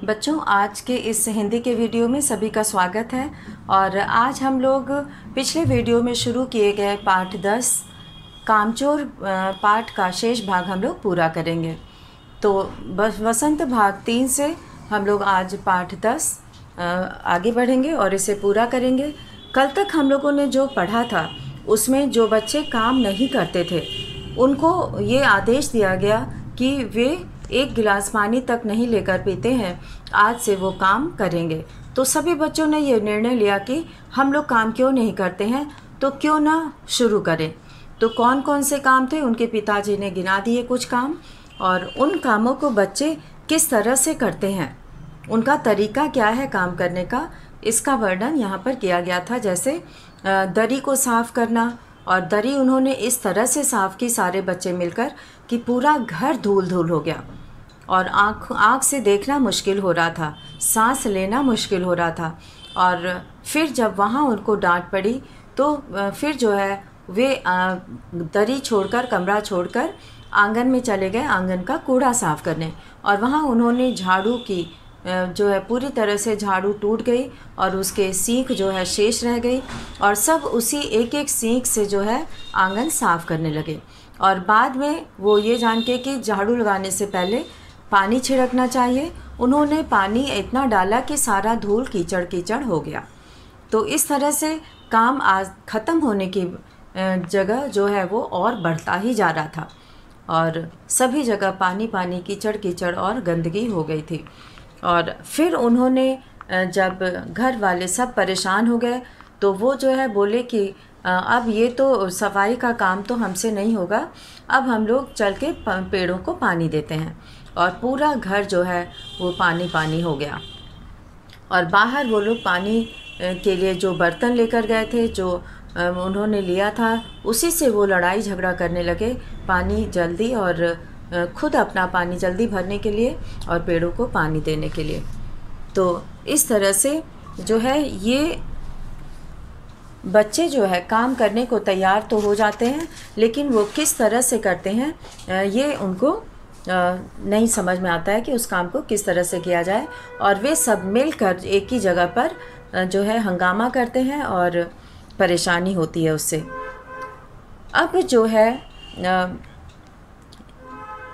बच्चों, आज के इस हिंदी के वीडियो में सभी का स्वागत है। और आज हम लोग पिछले वीडियो में शुरू किए गए पाठ 10 कामचोर पाठ का शेष भाग हम लोग पूरा करेंगे। तो वसंत भाग 3 से हम लोग आज पाठ 10 आगे बढ़ेंगे और इसे पूरा करेंगे। कल तक हम लोगों ने जो पढ़ा था उसमें जो बच्चे काम नहीं करते थे उनको ये आदेश दिया गया कि वे 1 गिलास पानी तक नहीं लेकर पीते हैं, आज से वो काम करेंगे। तो सभी बच्चों ने ये निर्णय लिया कि हम लोग काम क्यों नहीं करते हैं, तो क्यों ना शुरू करें। तो कौन कौन से काम थे उनके पिताजी ने गिना दिए कुछ काम, और उन कामों को बच्चे किस तरह से करते हैं, उनका तरीका क्या है काम करने का, इसका वर्णन यहाँ पर किया गया था। जैसे दरी को साफ़ करना, और दरी उन्होंने इस तरह से साफ़ की सारे बच्चे मिलकर कि पूरा घर धूल धूल हो गया और आँख से देखना मुश्किल हो रहा था, सांस लेना मुश्किल हो रहा था। और फिर जब वहाँ उनको डांट पड़ी तो फिर जो है वे दरी छोड़कर, कमरा छोड़कर आंगन में चले गए आंगन का कूड़ा साफ़ करने। और वहाँ उन्होंने झाड़ू की जो है पूरी तरह से झाड़ू टूट गई और उसके सींख जो है शेष रह गई, और सब उसी एक एक सींख से जो है आंगन साफ़ करने लगे। और बाद में वो ये जान के कि झाड़ू लगाने से पहले पानी छिड़कना चाहिए, उन्होंने पानी इतना डाला कि सारा धूल कीचड़ कीचड़ हो गया। तो इस तरह से काम आज ख़त्म होने की जगह जो है वो और बढ़ता ही जा रहा था, और सभी जगह पानी पानी, कीचड़ कीचड़ और गंदगी हो गई थी। और फिर उन्होंने जब घर वाले सब परेशान हो गए तो वो जो है बोले कि अब ये तो सफाई का काम तो हमसे नहीं होगा, अब हम लोग चल के पेड़ों को पानी देते हैं। और पूरा घर जो है वो पानी पानी हो गया। और बाहर वो लोग पानी के लिए जो बर्तन लेकर गए थे, जो उन्होंने लिया था, उसी से वो लड़ाई झगड़ा करने लगे पानी जल्दी, और खुद अपना पानी जल्दी भरने के लिए और पेड़ों को पानी देने के लिए। तो इस तरह से जो है ये बच्चे जो है काम करने को तैयार तो हो जाते हैं, लेकिन वो किस तरह से करते हैं ये उनको नहीं समझ में आता है कि उस काम को किस तरह से किया जाए। और वे सब मिलकर एक ही जगह पर जो है हंगामा करते हैं और परेशानी होती है उससे। अब जो है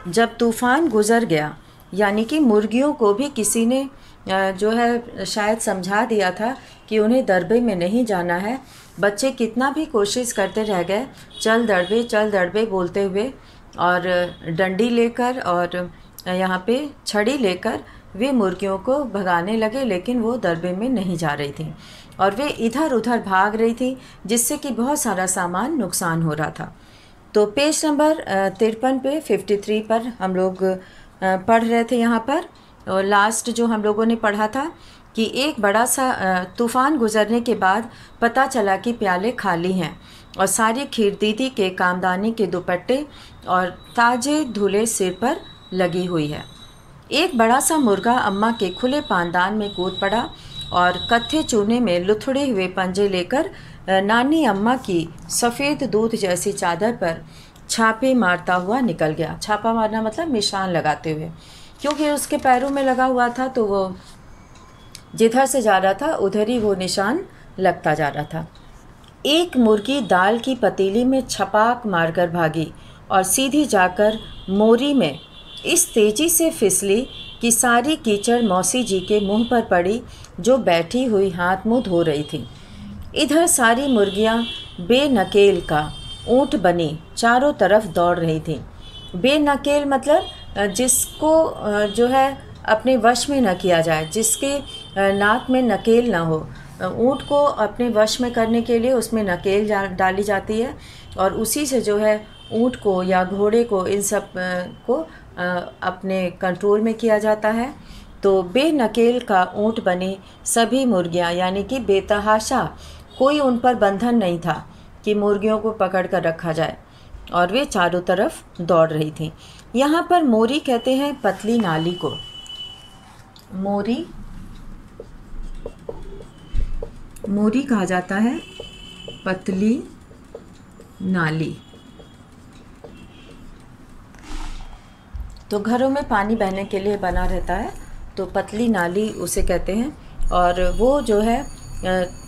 जब तूफ़ान गुज़र गया, यानी कि मुर्गियों को भी किसी ने जो है शायद समझा दिया था कि उन्हें दरबे में नहीं जाना है। बच्चे कितना भी कोशिश करते रह गए, चल दरबे बोलते हुए, और डंडी लेकर और यहाँ पे छड़ी लेकर वे मुर्गियों को भगाने लगे, लेकिन वो दरबे में नहीं जा रही थी और वे इधर उधर भाग रही थी, जिससे कि बहुत सारा सामान नुकसान हो रहा था। तो पेज नंबर 53 पे 53 पर हम लोग पढ़ रहे थे यहाँ पर। और लास्ट जो हम लोगों ने पढ़ा था कि एक बड़ा सा तूफ़ान गुज़रने के बाद पता चला कि प्याले खाली हैं और सारी खीर दीदी के कामदानी के दुपट्टे और ताजे धुले सिर पर लगी हुई है। एक बड़ा सा मुर्गा अम्मा के खुले पानदान में कूद पड़ा और कत्थे चूने में लुथड़े हुए पंजे लेकर नानी अम्मा की सफ़ेद दूध जैसी चादर पर छापे मारता हुआ निकल गया। छापा मारना मतलब निशान लगाते हुए, क्योंकि उसके पैरों में लगा हुआ था, तो वो जिधर से जा रहा था उधर ही वो निशान लगता जा रहा था। एक मुर्गी दाल की पतीली में छपाक मारकर भागी और सीधी जाकर मोरी में इस तेज़ी से फिसली कि सारी कीचड़ मौसी जी के मुंह पर पड़ी, जो बैठी हुई हाथ मुंह धो रही थी। इधर सारी मुर्गियां बेनकेल का ऊँट बनी चारों तरफ दौड़ रही थीं। बेनकेल मतलब जिसको जो है अपने वश में न किया जाए, जिसके नाक में नकेल ना हो। ऊँट को अपने वश में करने के लिए उसमें नकेल डाली जाती है, और उसी से जो है ऊँट को या घोड़े को, इन सब को अपने कंट्रोल में किया जाता है। तो बेनकेल का ऊँट बनी सभी मुर्गियां, यानी कि बेतहाशा, कोई उन पर बंधन नहीं था कि मुर्गियों को पकड़ कर रखा जाए, और वे चारों तरफ दौड़ रही थीं। यहाँ पर मोरी कहते हैं पतली नाली को। मोरी कहा जाता है पतली नाली। तो घरों में पानी बहने के लिए बना रहता है, तो पतली नाली उसे कहते हैं। और वो जो है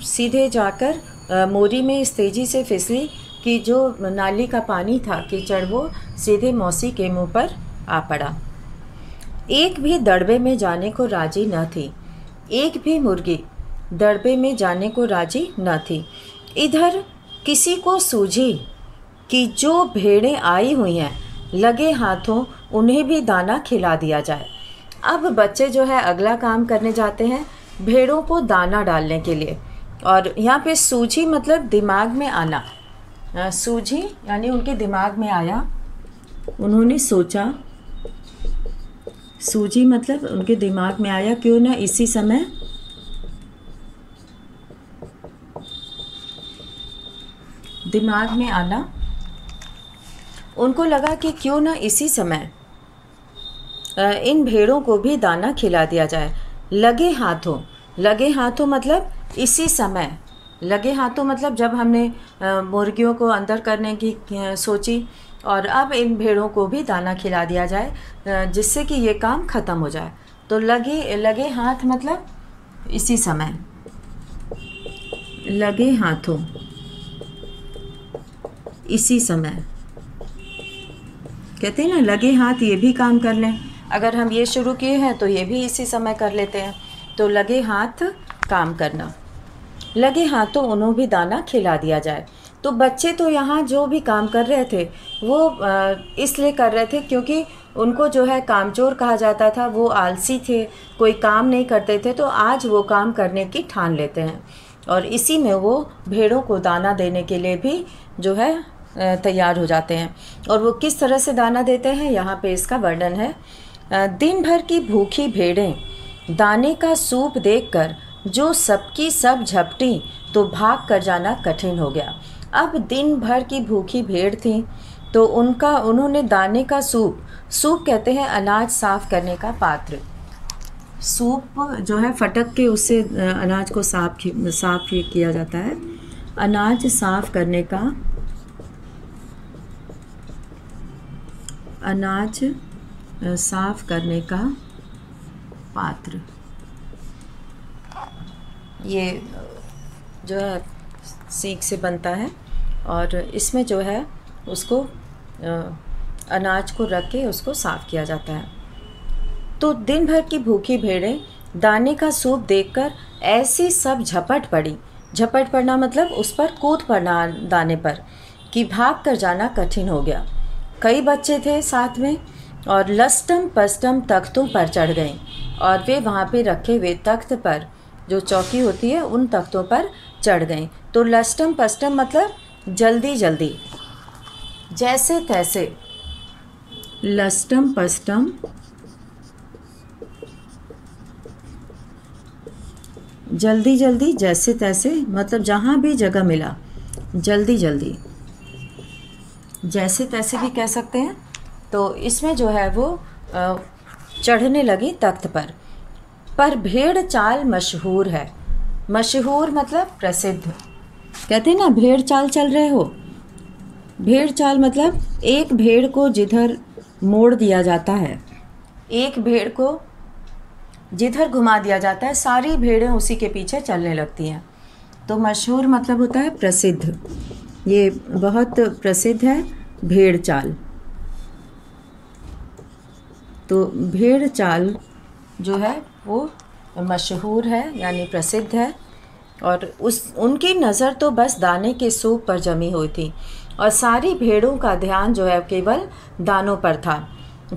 सीधे जाकर मोरी में इस तेज़ी से फिसली कि जो नाली का पानी था कीचड़ वो सीधे मौसी के मुंह पर आ पड़ा। एक भी दड़बे में जाने को राजी न थी, एक भी मुर्गी दड़बे में जाने को राजी न थी। इधर किसी को सूझी कि जो भेड़ें आई हुई हैं लगे हाथों उन्हें भी दाना खिला दिया जाए। अब बच्चे जो है अगला काम करने जाते हैं भेड़ों को दाना डालने के लिए। और यहाँ पे सूझी मतलब दिमाग में आना, सूझी यानी उनके दिमाग में आया, उन्होंने सोचा। सूझी मतलब उनके दिमाग में आया, क्यों ना इसी समय दिमाग में आना, उनको लगा कि क्यों ना इसी समय इन भेड़ों को भी दाना खिला दिया जाए। लगे हाथों मतलब इसी समय, लगे हाथों मतलब जब हमने मुर्गियों को अंदर करने की सोची और अब इन भेड़ों को भी दाना खिला दिया जाए जिससे कि ये काम ख़त्म हो जाए। तो लगे हाथ मतलब इसी समय, लगे हाथों इसी समय कहते हैं ना, लगे हाथ ये भी काम कर लें। अगर हम ये शुरू किए हैं तो ये भी इसी समय कर लेते हैं। तो लगे हाथ काम करना, लगे हाथों उन्हें भी दाना खिला दिया जाए। तो बच्चे तो यहाँ जो भी काम कर रहे थे वो इसलिए कर रहे थे क्योंकि उनको जो है कामचोर कहा जाता था, वो आलसी थे, कोई काम नहीं करते थे। तो आज वो काम करने की ठान लेते हैं और इसी में वो भेड़ों को दाना देने के लिए भी जो है तैयार हो जाते हैं। और वो किस तरह से दाना देते हैं यहाँ पे इसका वर्णन है। दिन भर की भूखी भेड़ें दाने का सूप देखकर जो सबकी सब झपटी तो भाग कर जाना कठिन हो गया। अब दिन भर की भूखी भेड़ थी तो उन्होंने दाने का सूप कहते हैं अनाज साफ़ करने का पात्र। सूप जो है फटक के उससे अनाज को साफ किया जाता है। अनाज साफ़ करने का, अनाज साफ़ करने का पात्र, ये जो है सीख से बनता है और इसमें जो है उसको अनाज को रख के उसको साफ़ किया जाता है। तो दिन भर की भूखी भेड़ें दाने का सूप देखकर ऐसी सब झपट पड़ना मतलब उस पर कूद पड़ना दाने पर कि भाग कर जाना कठिन हो गया। कई बच्चे थे साथ में और लस्टम पस्टम तख्तों पर चढ़ गए और वे वहाँ पे रखे हुए तख्त पर, जो चौकी होती है उन तख्तों पर चढ़ गए। तो लस्टम पस्टम मतलब जल्दी जल्दी, जैसे तैसे, लस्टम पस्टम जल्दी जल्दी, जैसे तैसे मतलब जहाँ भी जगह मिला जल्दी जल्दी, जैसे तैसे भी कह सकते हैं। तो इसमें जो है वो चढ़ने लगी तख्त पर भेड़ चाल मशहूर है। मशहूर मतलब प्रसिद्ध, कहते हैं ना भेड़ चाल चल रहे हो। भेड़ चाल मतलब एक भेड़ को जिधर मोड़ दिया जाता है, एक भेड़ को जिधर घुमा दिया जाता है सारी भेड़ें उसी के पीछे चलने लगती हैं। तो मशहूर मतलब होता है प्रसिद्ध, ये बहुत प्रसिद्ध है भेड़ चाल। तो भेड़ चाल जो है वो मशहूर है यानी प्रसिद्ध है और उनकी नज़र तो बस दाने के सूप पर जमी हुई थी और सारी भेड़ों का ध्यान जो है केवल दानों पर था।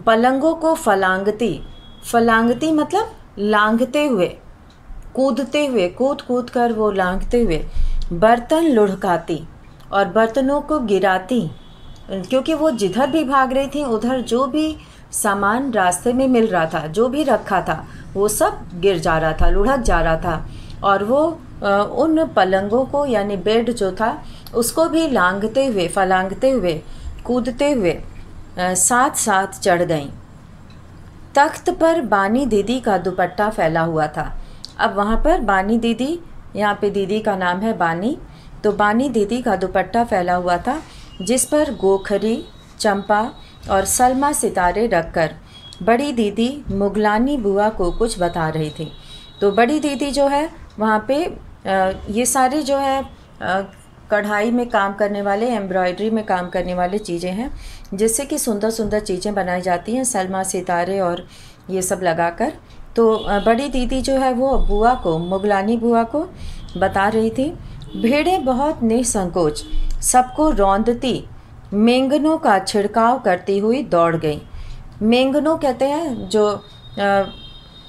पलंगों को फलांगती मतलब लांघते हुए, कूदते हुए, कूद कर वो लांघते हुए, बर्तन लुढ़काती और बर्तनों को गिराती, क्योंकि वो जिधर भी भाग रही थी उधर जो भी सामान रास्ते में मिल रहा था, जो भी रखा था वो सब गिर जा रहा था, लुढ़क जा रहा था। और वो उन पलंगों को यानी बेड जो था उसको भी लांघते हुए, फलांगते हुए, कूदते हुए साथ साथ चढ़ गईं। तख्त पर बानी दीदी का दुपट्टा फैला हुआ था। अब वहाँ पर बानी दीदी, यहाँ पे दीदी का नाम है बानी, तो बानी दीदी का दुपट्टा फैला हुआ था जिस पर गोखरी, चंपा और सलमा सितारे रखकर बड़ी दीदी मुगलानी बुआ को कुछ बता रही थी। तो बड़ी दीदी जो है वहाँ पे ये सारे जो है कढ़ाई में काम करने वाले, एम्ब्रॉयडरी में काम करने वाले चीज़ें हैं, जिससे कि सुंदर सुंदर चीज़ें बनाई जाती हैं, सलमा सितारे और ये सब लगाकर। तो बड़ी दीदी जो है वो बुआ को, मुगलानी बुआ को बता रही थी, भेड़ें बहुत निसंकोच सबको रौंदती मेंगनों का छिड़काव करती हुई दौड़ गई। मेंगनों कहते हैं जो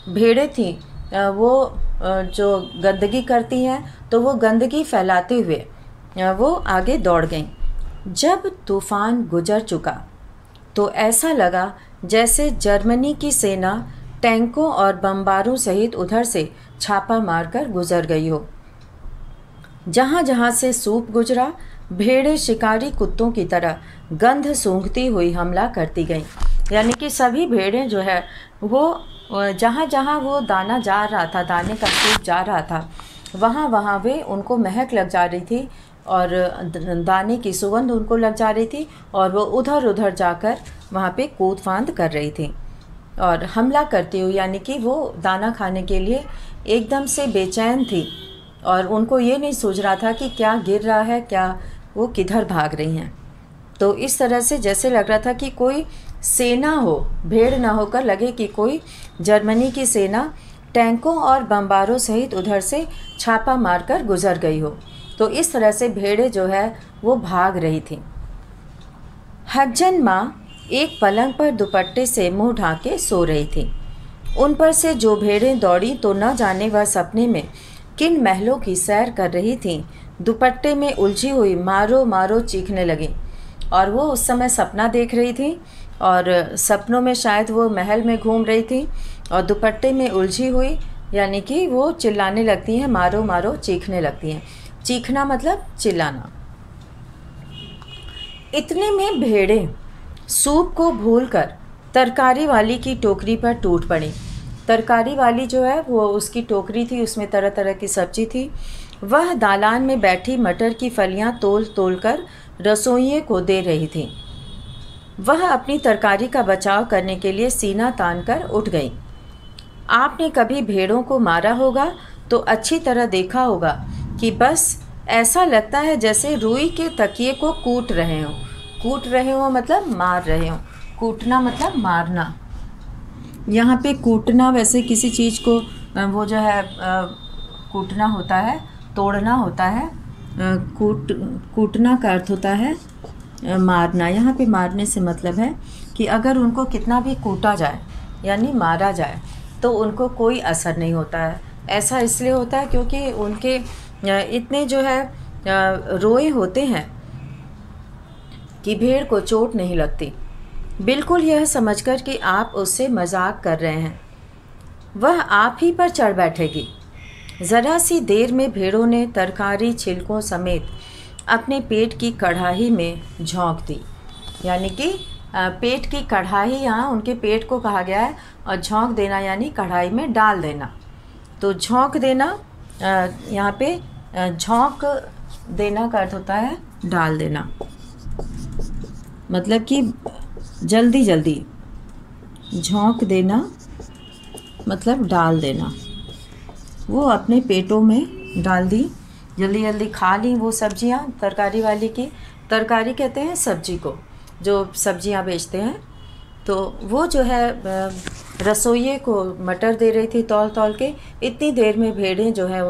भेड़ें थी वो जो गंदगी करती हैं, तो वो गंदगी फैलाते हुए वो आगे दौड़ गईं। जब तूफ़ान गुजर चुका तो ऐसा लगा जैसे जर्मनी की सेना टैंकों और बमबारों सहित उधर से छापा मारकर गुजर गई हो। जहाँ जहाँ से सूप गुजरा, भेड़ें शिकारी कुत्तों की तरह गंध सूंघती हुई हमला करती गईं। यानी कि सभी भेड़ें जो है वो जहाँ जहाँ वो दाना जा रहा था, दाने का सूप जा रहा था, वहाँ वहाँ वे उनको महक लग जा रही थी और दाने की सुगंध उनको लग जा रही थी, और वो उधर उधर जाकर वहाँ पे कूद फांद कर रही थी और हमला करती हुई, यानी कि वो दाना खाने के लिए एकदम से बेचैन थी और उनको ये नहीं सूझ रहा था कि क्या गिर रहा है, क्या वो किधर भाग रही हैं। तो इस तरह से जैसे लग रहा था कि कोई सेना हो, भेड़ ना होकर लगे कि कोई जर्मनी की सेना टैंकों और बमबारों सहित उधर से छापा मारकर गुजर गई हो। तो इस तरह से भेड़ें जो है वो भाग रही थी। हज्जन माँ एक पलंग पर दुपट्टे से मुंह ढाके सो रही थी। उन पर से जो भेड़ें दौड़ी तो न जाने वह सपने में किन महलों की सैर कर रही थीं, दुपट्टे में उलझी हुई मारो मारो चीखने लगी। और वो उस समय सपना देख रही थी और सपनों में शायद वो महल में घूम रही थी और दुपट्टे में उलझी हुई, यानी कि वो चिल्लाने लगती हैं, मारो मारो चीखने लगती हैं। चीखना मतलब चिल्लाना। इतने में भेड़ें सूप को भूलकर तरकारी वाली की टोकरी पर टूट पड़ी। तरकारी वाली जो है वो उसकी टोकरी थी, उसमें तरह तरह की सब्जी थी। वह दालान में बैठी मटर की फलियां तोल तोल कर रसोइये को दे रही थी। वह अपनी तरकारी का बचाव करने के लिए सीना तान कर उठ गई। आपने कभी भेड़ों को मारा होगा तो अच्छी तरह देखा होगा कि बस ऐसा लगता है जैसे रुई के तकिए को कूट रहे हों। कूट रहे हो मतलब मार रहे हो। कूटना मतलब मारना। यहाँ पे कूटना वैसे किसी चीज़ को वो जो है कूटना होता है, तोड़ना होता है। कूटना का अर्थ होता है मारना। यहाँ पे मारने से मतलब है कि अगर उनको कितना भी कूटा जाए यानी मारा जाए तो उनको कोई असर नहीं होता है। ऐसा इसलिए होता है क्योंकि उनके इतने जो है रोए होते हैं कि भेड़ को चोट नहीं लगती, बिल्कुल यह समझकर कि आप उससे मजाक कर रहे हैं। वह आप ही पर चढ़ बैठेगी। ज़रा सी देर में भेड़ों ने तरकारी छिलकों समेत अपने पेट की कढ़ाई में झोंक दी। यानी कि पेट की कढ़ाई, यहाँ उनके पेट को कहा गया है, और झोंक देना यानी कढ़ाई में डाल देना। तो झोंक देना, यहाँ पे झोंक देना का अर्थ होता है डाल देना, मतलब कि जल्दी जल्दी। झोंक देना मतलब डाल देना। वो अपने पेटों में डाल दी, जल्दी जल्दी खा ली वो सब्जियां। तरकारी वाली की, तरकारी कहते हैं सब्जी को, जो सब्जियां बेचते हैं। तो वो जो है रसोइये को मटर दे रही थी तौल तौल के। इतनी देर में भेड़ें जो है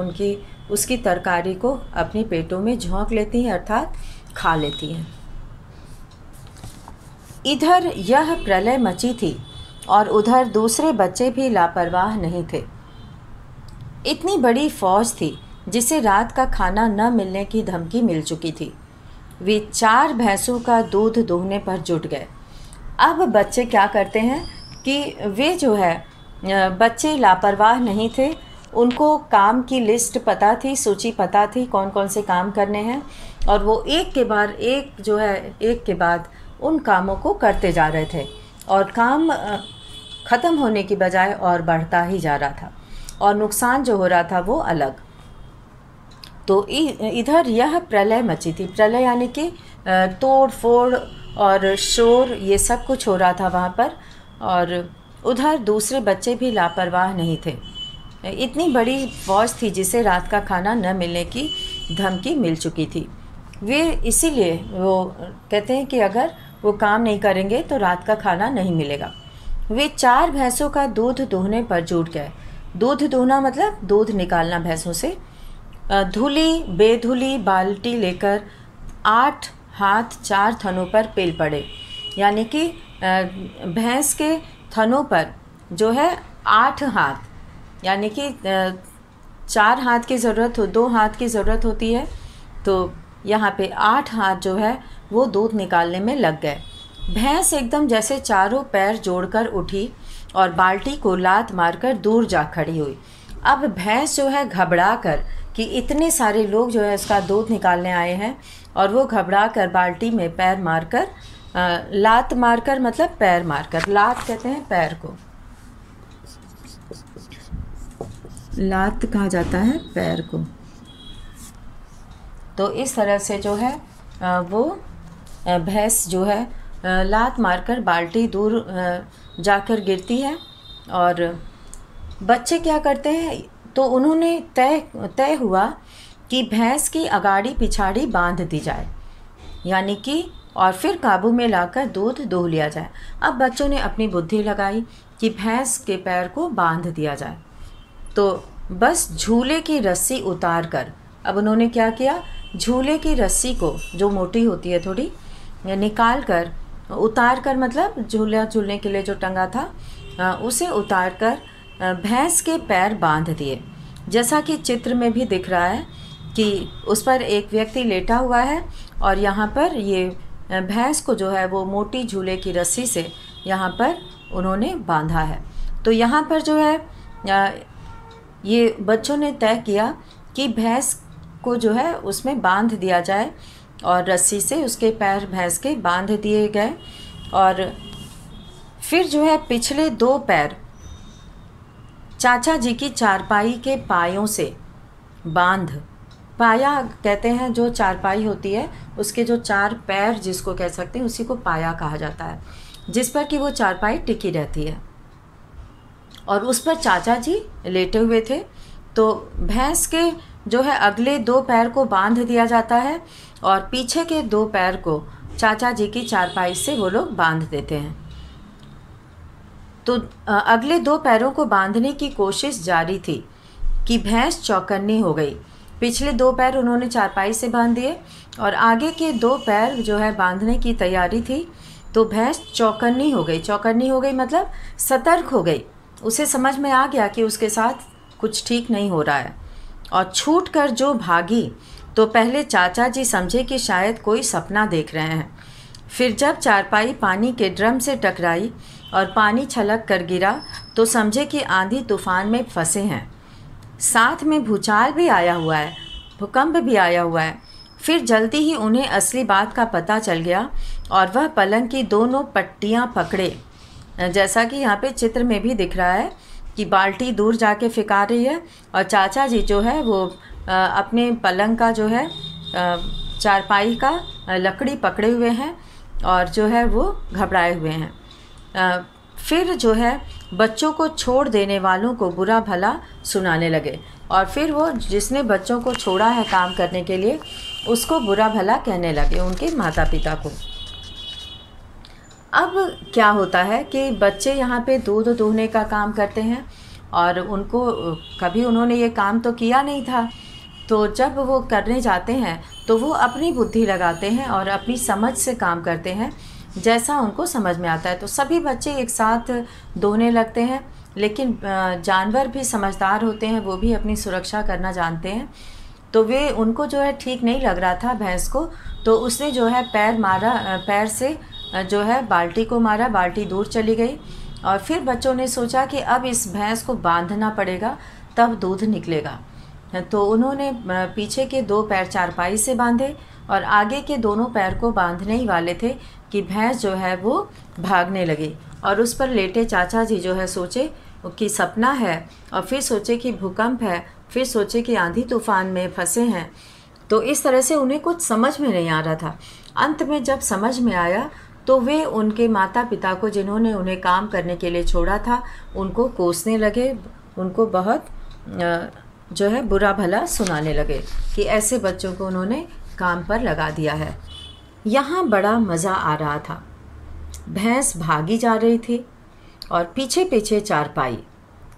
उसकी तरकारी को अपने पेटों में झोंक लेती हैं, अर्थात खा लेती हैं। इधर यह प्रलय मची थी और उधर दूसरे बच्चे भी लापरवाह नहीं थे। इतनी बड़ी फौज थी जिसे रात का खाना न मिलने की धमकी मिल चुकी थी। वे 4 भैंसों का दूध दूहने पर जुट गए। अब बच्चे क्या करते हैं कि वे जो है बच्चे लापरवाह नहीं थे। उनको काम की लिस्ट पता थी, सूची पता थी कौन कौन से काम करने हैं, और वो एक के बाद उन कामों को करते जा रहे थे और काम ख़त्म होने की बजाय और बढ़ता ही जा रहा था और नुकसान जो हो रहा था वो अलग। तो इधर यह प्रलय मची थी। प्रलय यानी कि तोड़ फोड़ और शोर, ये सब कुछ हो रहा था वहाँ पर। और उधर दूसरे बच्चे भी लापरवाह नहीं थे। इतनी बड़ी फौज थी जिसे रात का खाना न मिलने की धमकी मिल चुकी थी। वे इसीलिए वो कहते हैं कि अगर वो काम नहीं करेंगे तो रात का खाना नहीं मिलेगा। वे 4 भैंसों का दूध दूहने पर जुट गए। दूध दूहना मतलब दूध निकालना भैंसों से। धुली बेधुली बाल्टी लेकर 8 हाथ 4 थनों पर पेल पड़े, यानी कि भैंस के थनों पर जो है 8 हाथ, यानी कि 4 हाथ की ज़रूरत 2 हाथ की ज़रूरत होती है, तो यहाँ पे 8 हाथ जो है वो दूध निकालने में लग गए। भैंस एकदम जैसे चारों पैर जोड़कर उठी और बाल्टी को लात मारकर दूर जा खड़ी हुई। अब भैंस जो है घबरा कर कि इतने सारे लोग जो है उसका दूध निकालने आए हैं, और वो घबरा कर बाल्टी में पैर मारकर, लात मारकर मतलब पैर मारकर, लात कहते हैं पैर को, लात कहा जाता है पैर को। तो इस तरह से जो है वो भैंस जो है लात मारकर बाल्टी दूर जाकर गिरती है। और बच्चे क्या करते हैं, तो उन्होंने तय हुआ कि भैंस की अगाड़ी पिछाड़ी बांध दी जाए, यानी कि और फिर काबू में लाकर दूध दूह लिया जाए। अब बच्चों ने अपनी बुद्धि लगाई कि भैंस के पैर को बांध दिया जाए। तो बस झूले की रस्सी उतार कर, अब उन्होंने क्या किया, झूले की रस्सी को जो मोटी होती है थोड़ी, निकाल कर, उतार कर मतलब झूला झूलने के लिए जो टंगा था उसे उतार कर भैंस के पैर बांध दिए। जैसा कि चित्र में भी दिख रहा है कि उस पर एक व्यक्ति लेटा हुआ है और यहाँ पर ये भैंस को जो है वो मोटी झूले की रस्सी से यहाँ पर उन्होंने बांधा है। तो यहाँ पर जो है ये बच्चों ने तय किया कि भैंस को जो है उसमें बांध दिया जाए, और रस्सी से उसके पैर भैंस के बांध दिए गए। और फिर जो है पिछले 2 पैर चाचा जी की चारपाई के पायों से बांध, पाया कहते हैं जो चारपाई होती है उसके जो 4 पैर जिसको कह सकते हैं उसी को पाया कहा जाता है, जिस पर कि वो चारपाई टिकी रहती है, और उस पर चाचा जी लेटे हुए थे। तो भैंस के जो है अगले 2 पैर को बांध दिया जाता है और पीछे के 2 पैर को चाचा जी की चारपाई से वो लोग बांध देते हैं। तो अगले 2 पैरों को बांधने की कोशिश जारी थी कि भैंस चौकन्नी हो गई। पिछले 2 पैर उन्होंने चारपाई से बांध दिए और आगे के 2 पैर जो है बांधने की तैयारी थी, तो भैंस चौकन्नी हो गई। चौकन्नी हो गई मतलब सतर्क हो गई, उसे समझ में आ गया कि उसके साथ कुछ ठीक नहीं हो रहा है, और छूट कर जो भागी तो पहले चाचा जी समझे कि शायद कोई सपना देख रहे हैं। फिर जब चारपाई पानी के ड्रम से टकराई और पानी छलक कर गिरा तो समझे कि आंधी तूफान में फंसे हैं, साथ में भूचाल भी आया हुआ है, भूकंप भी आया हुआ है। फिर जल्दी ही उन्हें असली बात का पता चल गया और वह पलंग की दोनों पट्टियां पकड़े, जैसा कि यहाँ पे चित्र में भी दिख रहा है कि बाल्टी दूर जाके फेंका रही है और चाचा जी जो है वो अपने पलंग का जो है चारपाई का लकड़ी पकड़े हुए हैं और जो है वो घबराए हुए हैं। फिर जो है बच्चों को छोड़ देने वालों को बुरा भला सुनाने लगे, और फिर वो जिसने बच्चों को छोड़ा है काम करने के लिए उसको बुरा भला कहने लगे, उनके माता पिता को। अब क्या होता है कि बच्चे यहाँ पे दूध दूहने का काम करते हैं और उनको कभी उन्होंने ये काम तो किया नहीं था, तो जब वो करने जाते हैं तो वो अपनी बुद्धि लगाते हैं और अपनी समझ से काम करते हैं जैसा उनको समझ में आता है। तो सभी बच्चे एक साथ दोहने लगते हैं, लेकिन जानवर भी समझदार होते हैं, वो भी अपनी सुरक्षा करना जानते हैं। तो वे उनको जो है ठीक नहीं लग रहा था भैंस को, तो उसने जो है पैर मारा, पैर से जो है बाल्टी को मारा, बाल्टी दूर चली गई। और फिर बच्चों ने सोचा कि अब इस भैंस को बांधना पड़ेगा तब दूध निकलेगा। तो उन्होंने पीछे के 2 पैर चारपाई से बांधे और आगे के दोनों पैर को बांधने ही वाले थे कि भैंस जो है वो भागने लगी। और उस पर लेटे चाचा जी जो है सोचे कि सपना है, और फिर सोचे कि भूकंप है, फिर सोचे कि आंधी तूफान में फंसे हैं। तो इस तरह से उन्हें कुछ समझ में नहीं आ रहा था। अंत में जब समझ में आया तो वे उनके माता पिता को, जिन्होंने उन्हें काम करने के लिए छोड़ा था, उनको कोसने लगे, उनको बहुत जो है बुरा भला सुनाने लगे कि ऐसे बच्चों को उन्होंने काम पर लगा दिया है। यहाँ बड़ा मज़ा आ रहा था। भैंस भागी जा रही थी और पीछे पीछे चारपाई,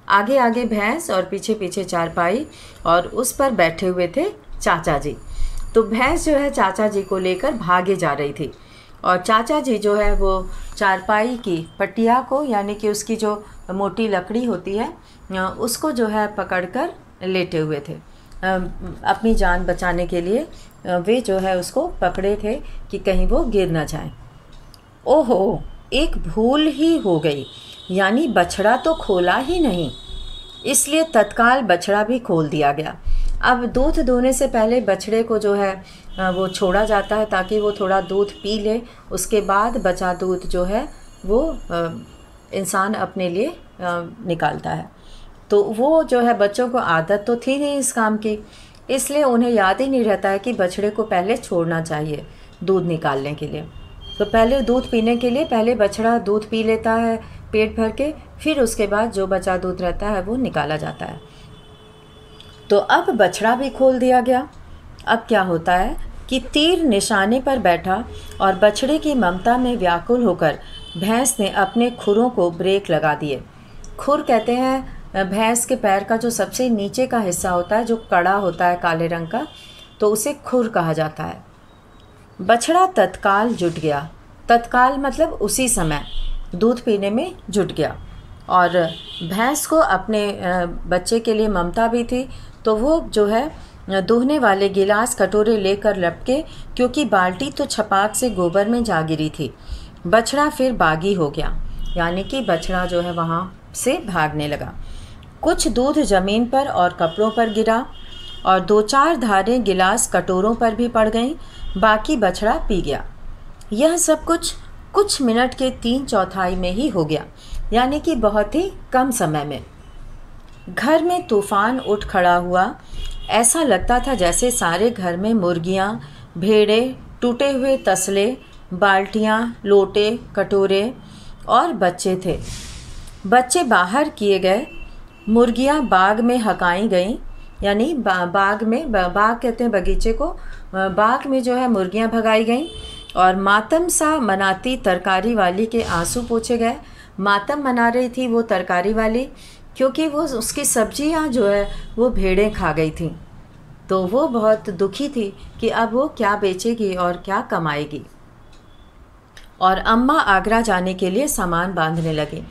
आगे आगे भैंस और पीछे पीछे चारपाई, और उस पर बैठे हुए थे चाचा जी। तो भैंस जो है चाचा जी को लेकर भागे जा रही थी और चाचा जी जो है वो चारपाई की पटिया को, यानी कि उसकी जो मोटी लकड़ी होती है, उसको जो है पकड़कर लेटे हुए थे। अपनी जान बचाने के लिए वे जो है उसको पकड़े थे कि कहीं वो गिर ना जाए। ओहो, एक भूल ही हो गई, यानी बछड़ा तो खोला ही नहीं, इसलिए तत्काल बछड़ा भी खोल दिया गया। अब दूध दोहने से पहले बछड़े को जो है वो छोड़ा जाता है ताकि वो थोड़ा दूध पी ले, उसके बाद बचा दूध जो है वो इंसान अपने लिए निकालता है। तो वो जो है बच्चों को आदत तो थी नहीं इस काम की, इसलिए उन्हें याद ही नहीं रहता है कि बछड़े को पहले छोड़ना चाहिए दूध निकालने के लिए। तो पहले दूध पीने के लिए पहले बछड़ा दूध पी लेता है पेट भर के, फिर उसके बाद जो बचा दूध रहता है वो निकाला जाता है। तो अब बछड़ा भी खोल दिया गया। अब क्या होता है कि तीर निशाने पर बैठा और बछड़े की ममता में व्याकुल होकर भैंस ने अपने खुरों को ब्रेक लगा दिए। खुर कहते हैं भैंस के पैर का जो सबसे नीचे का हिस्सा होता है, जो कड़ा होता है काले रंग का, तो उसे खुर कहा जाता है। बछड़ा तत्काल जुट गया, तत्काल मतलब उसी समय दूध पीने में जुट गया। और भैंस को अपने बच्चे के लिए ममता भी थी, तो वो जो है दूहने वाले गिलास कटोरे लेकर लपके, क्योंकि बाल्टी तो छपाक से गोबर में जा गिरी थी। बछड़ा फिर बागी हो गया, यानी कि बछड़ा जो है वहाँ से भागने लगा। कुछ दूध ज़मीन पर और कपड़ों पर गिरा और 2-4 धारें गिलास कटोरों पर भी पड़ गईं। बाकी बछड़ा पी गया। यह सब कुछ मिनट के 3/4 में ही हो गया, यानी कि बहुत ही कम समय में। घर में तूफान उठ खड़ा हुआ। ऐसा लगता था जैसे सारे घर में मुर्गियाँ, भेड़े, टूटे हुए तसले, बाल्टियाँ, लोटे, कटोरे और बच्चे थे। बच्चे बाहर किए गए, मुर्गियाँ बाग में हकाई गईं, यानी बाग में, बाग कहते हैं बगीचे को, बाग में जो है मुर्गियाँ भगाई गईं। और मातम सा मनाती तरकारी वाली के आंसू पोंछे गए। मातम मना रही थी वो तरकारी वाली, क्योंकि वो उसकी सब्जियां जो है वो भेड़ें खा गई थी, तो वो बहुत दुखी थी कि अब वो क्या बेचेगी और क्या कमाएगी। और अम्मा आगरा जाने के लिए सामान बांधने लगे।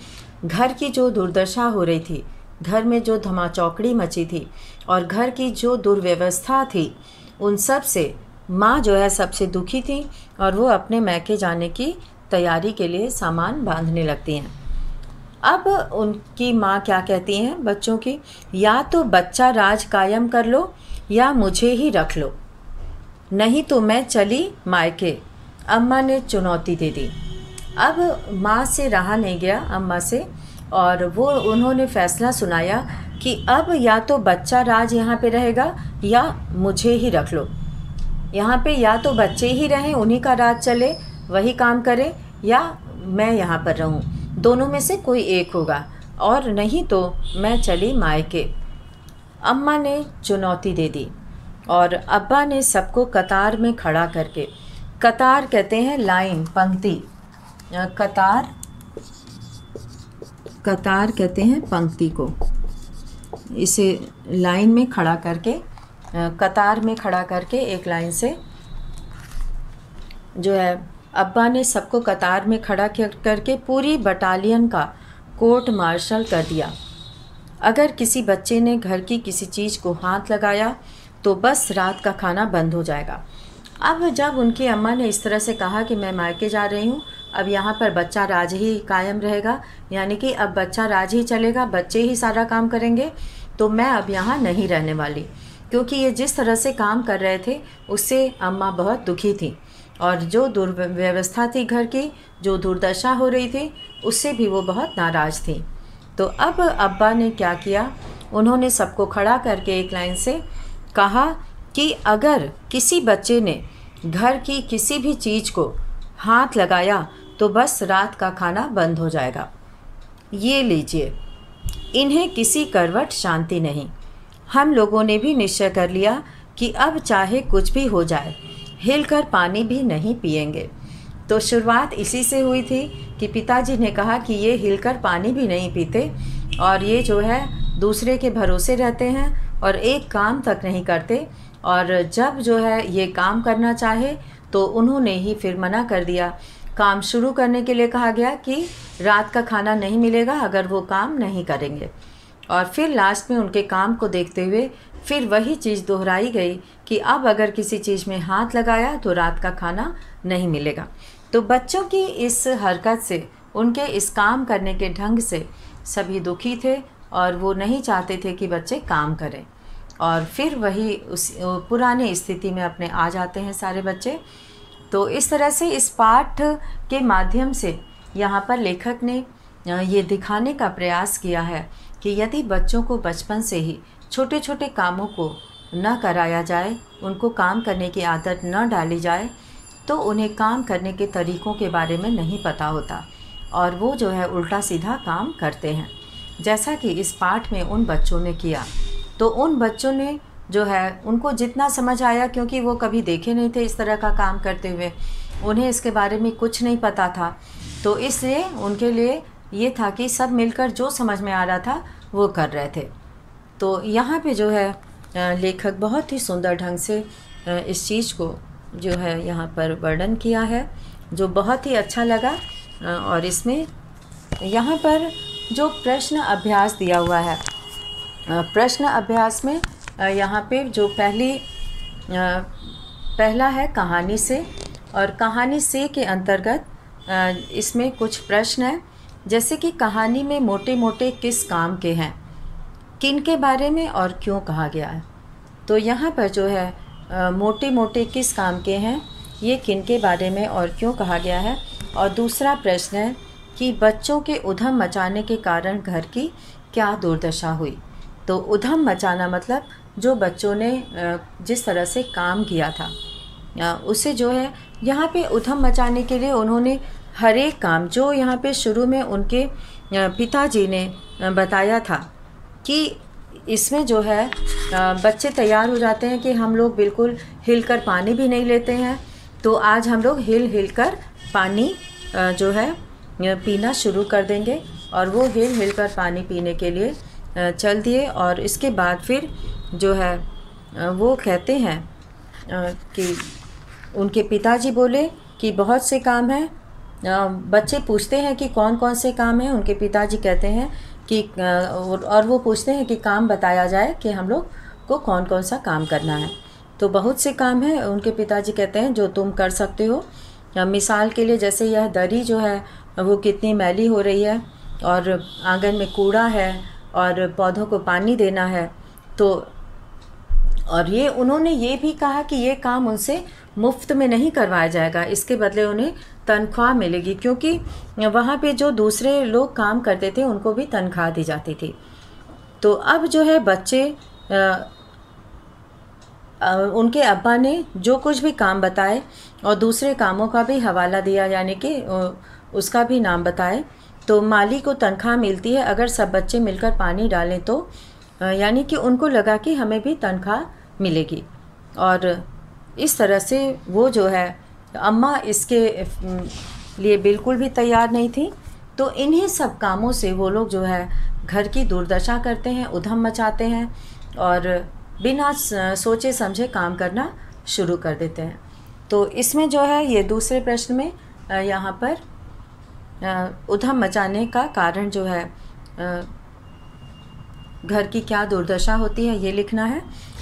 घर की जो दुर्दशा हो रही थी, घर में जो धमाचौकड़ी मची थी और घर की जो दुर्व्यवस्था थी, उन सब से माँ जो है सबसे दुखी थी और वो अपने मैके जाने की तैयारी के लिए सामान बांधने लगती हैं। अब उनकी माँ क्या कहती हैं बच्चों की, या तो बच्चा राज कायम कर लो या मुझे ही रख लो, नहीं तो मैं चली मायके। अम्मा ने चुनौती दे दी। अब माँ से रहा नहीं गया, अम्मा से, और वो उन्होंने फैसला सुनाया कि अब या तो बच्चा राज यहाँ पे रहेगा या मुझे ही रख लो। यहाँ पे या तो बच्चे ही रहें, उन्हीं का राज चले, वही काम करें, या मैं यहाँ पर रहूँ, दोनों में से कोई एक होगा, और नहीं तो मैं चली मायके। अम्मा ने चुनौती दे दी और अब्बा ने सबको कतार में खड़ा करके, कतार कहते हैं लाइन, पंक्ति, कतार कहते हैं पंक्ति को, इसे लाइन में खड़ा करके, कतार में खड़ा करके एक लाइन से जो है अब्बा ने सबको कतार में खड़ा करके पूरी बटालियन का कोर्ट मार्शल कर दिया। अगर किसी बच्चे ने घर की किसी चीज़ को हाथ लगाया तो बस रात का खाना बंद हो जाएगा। अब जब उनकी अम्मा ने इस तरह से कहा कि मैं मायके जा रही हूँ, अब यहाँ पर बच्चा राज ही कायम रहेगा, यानी कि अब बच्चा राज ही चलेगा, बच्चे ही सारा काम करेंगे, तो मैं अब यहाँ नहीं रहने वाली। क्योंकि ये जिस तरह से काम कर रहे थे उससे अम्मा बहुत दुखी थी, और जो दुर्व्यवस्था थी घर की, जो दुर्दशा हो रही थी, उससे भी वो बहुत नाराज़ थी। तो अब अब्बा ने क्या किया, उन्होंने सबको खड़ा करके एक लाइन से कहा कि अगर किसी बच्चे ने घर की किसी भी चीज़ को हाथ लगाया तो बस रात का खाना बंद हो जाएगा। ये लीजिए, इन्हें किसी करवट शांति नहीं। हम लोगों ने भी निश्चय कर लिया कि अब चाहे कुछ भी हो जाए, हिलकर पानी भी नहीं पिएंगे। तो शुरुआत इसी से हुई थी कि पिताजी ने कहा कि ये हिलकर पानी भी नहीं पीते और ये जो है दूसरे के भरोसे रहते हैं और एक काम तक नहीं करते। और जब जो है ये काम करना चाहे तो उन्होंने ही फिर मना कर दिया। काम शुरू करने के लिए कहा गया कि रात का खाना नहीं मिलेगा अगर वो काम नहीं करेंगे। और फिर लास्ट में उनके काम को देखते हुए फिर वही चीज़ दोहराई गई कि अब अगर किसी चीज़ में हाथ लगाया तो रात का खाना नहीं मिलेगा। तो बच्चों की इस हरकत से, उनके इस काम करने के ढंग से सभी दुखी थे और वो नहीं चाहते थे कि बच्चे काम करें। और फिर वही उस पुराने स्थिति में अपने आ जाते हैं सारे बच्चे। तो इस तरह से इस पाठ के माध्यम से यहाँ पर लेखक ने ये दिखाने का प्रयास किया है कि यदि बच्चों को बचपन से ही छोटे छोटे कामों को न कराया जाए, उनको काम करने की आदत न डाली जाए, तो उन्हें काम करने के तरीक़ों के बारे में नहीं पता होता और वो जो है उल्टा सीधा काम करते हैं, जैसा कि इस पाठ में उन बच्चों ने किया। तो उन बच्चों ने जो है, उनको जितना समझ आया, क्योंकि वो कभी देखे नहीं थे इस तरह का काम करते हुए, उन्हें इसके बारे में कुछ नहीं पता था, तो इसलिए उनके लिए ये था कि सब मिलकर जो समझ में आ रहा था वो कर रहे थे। तो यहाँ पे जो है लेखक बहुत ही सुंदर ढंग से इस चीज़ को जो है यहाँ पर वर्णन किया है, जो बहुत ही अच्छा लगा। और इसमें यहाँ पर जो प्रश्न अभ्यास दिया हुआ है, प्रश्न अभ्यास में यहाँ पे जो पहला है कहानी से, और कहानी से के अंतर्गत इसमें कुछ प्रश्न हैं, जैसे कि कहानी में मोटे मोटे किस काम के हैं, किन के बारे में और क्यों कहा गया है। तो यहाँ पर जो है मोटे मोटे किस काम के हैं, ये किन के बारे में और क्यों कहा गया है। और दूसरा प्रश्न है कि बच्चों के उधम मचाने के कारण घर की क्या दुर्दशा हुई। तो उधम मचाना मतलब जो बच्चों ने जिस तरह से काम किया था उसे जो है यहाँ पे उधम मचाने के लिए उन्होंने हर एक काम, जो यहाँ पे शुरू में उनके पिताजी ने बताया था कि इसमें जो है बच्चे तैयार हो जाते हैं कि हम लोग बिल्कुल हिलकर पानी भी नहीं लेते हैं, तो आज हम लोग हिल कर पानी जो है पीना शुरू कर देंगे। और वो हिल कर पानी पीने के लिए चल दिए। और इसके बाद फिर जो है वो कहते हैं कि उनके पिताजी बोले कि बहुत से काम हैं। बच्चे पूछते हैं कि कौन कौन से काम हैं। उनके पिताजी कहते हैं कि और वो पूछते हैं कि काम बताया जाए कि हम लोग को कौन कौन सा काम करना है। तो बहुत से काम हैं, उनके पिताजी कहते हैं, जो तुम कर सकते हो। मिसाल के लिए जैसे यह दरी जो है वो कितनी मैली हो रही है, और आंगन में कूड़ा है, और पौधों को पानी देना है। तो और ये उन्होंने ये भी कहा कि ये काम उनसे मुफ्त में नहीं करवाया जाएगा, इसके बदले उन्हें तनख्वाह मिलेगी, क्योंकि वहाँ पे जो दूसरे लोग काम करते थे उनको भी तनख्वाह दी जाती थी। तो अब जो है बच्चे उनके अब्बा ने जो कुछ भी काम बताए और दूसरे कामों का भी हवाला दिया, यानी कि उसका भी नाम बताए, तो माली को तनख्वाह मिलती है अगर सब बच्चे मिलकर पानी डालें तो, यानी कि उनको लगा कि हमें भी तनख्वाह मिलेगी। और इस तरह से वो जो है अम्मा इसके लिए बिल्कुल भी तैयार नहीं थी। तो इन्हीं सब कामों से वो लोग जो है घर की दुर्दशा करते हैं, उधम मचाते हैं और बिना सोचे समझे काम करना शुरू कर देते हैं। तो इसमें जो है ये दूसरे प्रश्न में यहाँ पर उधम मचाने का कारण जो है घर की क्या दुर्दशा होती है ये लिखना है।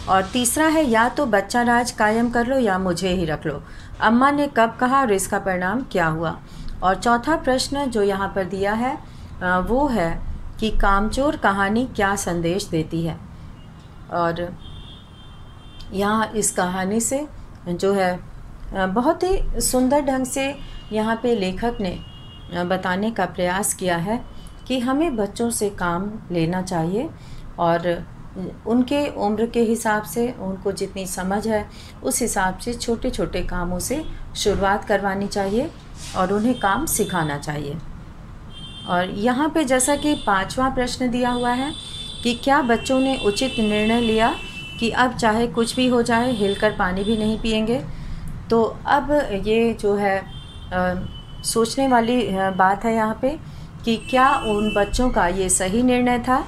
और तीसरा है या तो बच्चा राज कायम कर लो या मुझे ही रख लो, अम्मा ने कब कहा और इसका परिणाम क्या हुआ। और चौथा प्रश्न जो यहाँ पर दिया है वो है कि कामचोर कहानी क्या संदेश देती है। और यहाँ इस कहानी से जो है बहुत ही सुंदर ढंग से यहाँ पे लेखक ने बताने का प्रयास किया है कि हमें बच्चों से काम लेना चाहिए और उनके उम्र के हिसाब से, उनको जितनी समझ है उस हिसाब से छोटे छोटे कामों से शुरुआत करवानी चाहिए और उन्हें काम सिखाना चाहिए। और यहाँ पे जैसा कि 5वां प्रश्न दिया हुआ है कि क्या बच्चों ने उचित निर्णय लिया कि अब चाहे कुछ भी हो जाए हिलकर पानी भी नहीं पिएंगे। तो अब ये जो है सोचने वाली बात है यहाँ पे कि क्या उन बच्चों का ये सही निर्णय था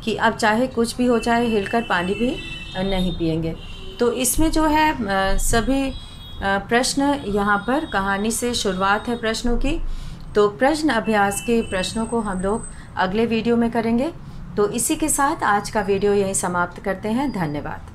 कि अब चाहे कुछ भी हो जाए हिलकर पानी भी नहीं पिएंगे। तो इसमें जो है सभी प्रश्न यहाँ पर कहानी से शुरुआत है प्रश्नों की। तो प्रश्न अभ्यास के प्रश्नों को हम लोग अगले वीडियो में करेंगे। तो इसी के साथ आज का वीडियो यहीं समाप्त करते हैं। धन्यवाद।